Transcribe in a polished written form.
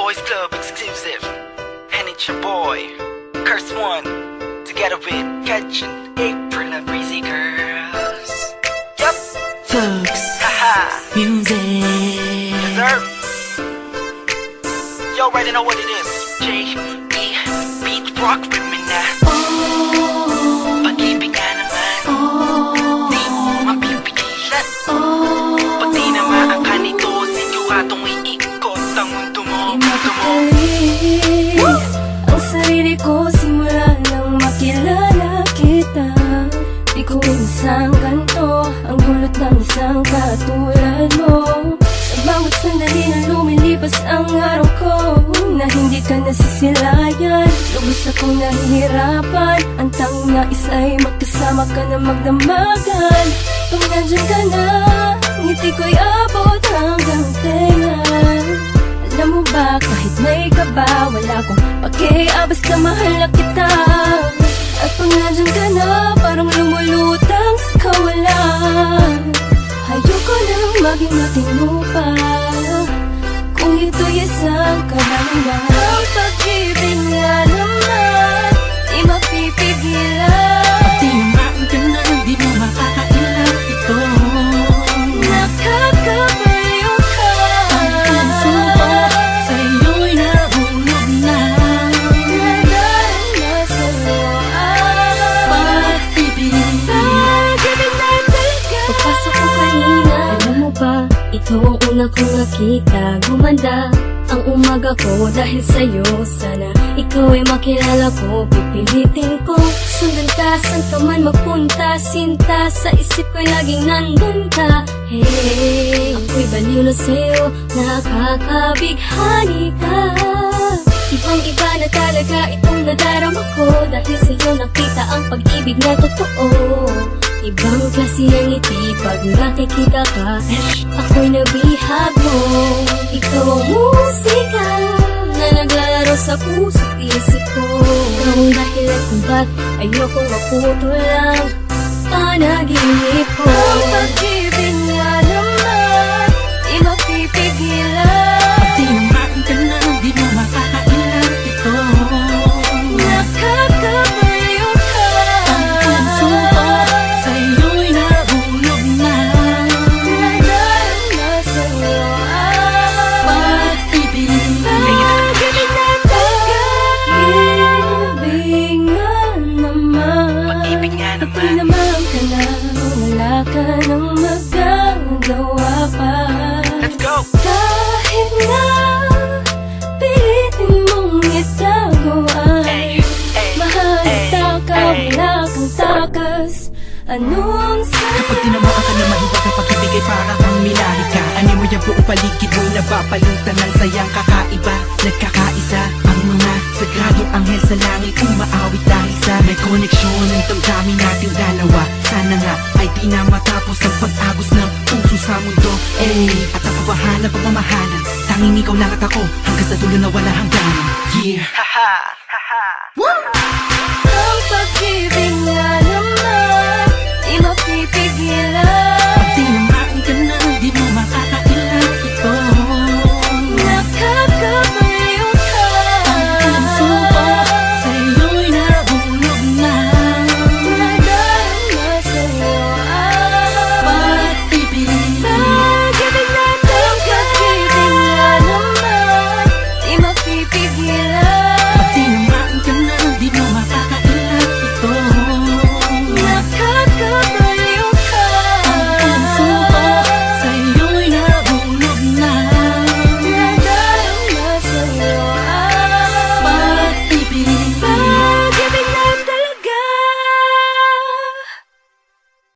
Boys Club exclusive. And it's your boy, Curse One, together with Catch and April and Breezy Girls. Yup. Folks, Haha. music. Yes, sir. You already know what it is. J.E. Beat Rock with me now. Pag-ibig nga naman. Di mo mapipigilan. Pag di na maangka nito, siguradong iikot ang mundo mo. Mapakali ang sarili ko simula nang makilala kita. Di ko insang ganto ang gulot ng isang katulad mo. Sa bawat sandali na lumilipas ang araw ko, na hindi ka nasisilayan, lubos akong nahihirapan. Ang tanging nais ay magkasama ka na magdamagan. Pag nandyan ka na, ngiti ko'y abot hanggang tenga. Alam mo ba, kahit may kaba, wala akong pake, basta mahal na kita. At pag nandyan ka na, parang lumulutang sa kawalan. Ayoko nang maging matino pa, kung ito'y isang kabalan. Ang pag-ibig nga naman, di mapipigilan. Timaan ka na, di mo makakailan ito. Nakakabaliw ka. Ang suko sa'yo'y nahulog na. Dahil nasa'yo ang Pag-ibig. pag-ibig na talaga. Pagpasok ko kanina, alam mo ba, ikaw ang una kong nakita. Gumanda ang umaga ko dahil sa'yo. Sana ikaw ay makilala ko. Pipilitin ko sundan ka, saan ka man magpunta. Sinta sa isip ko'y laging nandun ka. Hey, ako'y baliw na sa'yo, nakakabighani ka. Ibang iba na talaga itong nadarama ko, dahil sa'yo nakita ang pag-ibig na totoo. Ibang klase ng ngiti pag nakikita ka, ako'y nabihag mo. Ikaw ang musika na naglalaro sa puso't isip ko. Ikaw ang dahilan kung ba't ayokong maputol ang panaginip ko. Ang pag-ibig nga naman, di mapipigilan. Timaan ka na, di mo makakailan ito. Nakakabaliw ka. Ang suko sa'yo'y nahulog na. Dahil nasa'yo ang Pag-ibig. pag-ibig na talaga. Pag-ibig nga naman. Pag-ibig nga At naman. naman ka na, wala ka nang magagawa pa. Let's go. Kahit na pilitin mong itago ay mahalata ka, wala kang takas. Anong Kapag tinamaan ka na mahiwag ang pag-ibig ay para kang minahika. Ano mo yung buong paligid mo'y napapalutan ng sayang kakaiba. Nagkakaisa ang mga sagradong anghel sa langit, umaawit dahil sa may koneksyon ng damdamin nating dalawa. Sana nga ay di na matapos ang pag-agos ng puso sa mundo. At ang kabahalan, pagmamahalan, tanging ikaw lang at ako, hanggang sa dulo na wala hangganan. Yeah. Haha. Haha.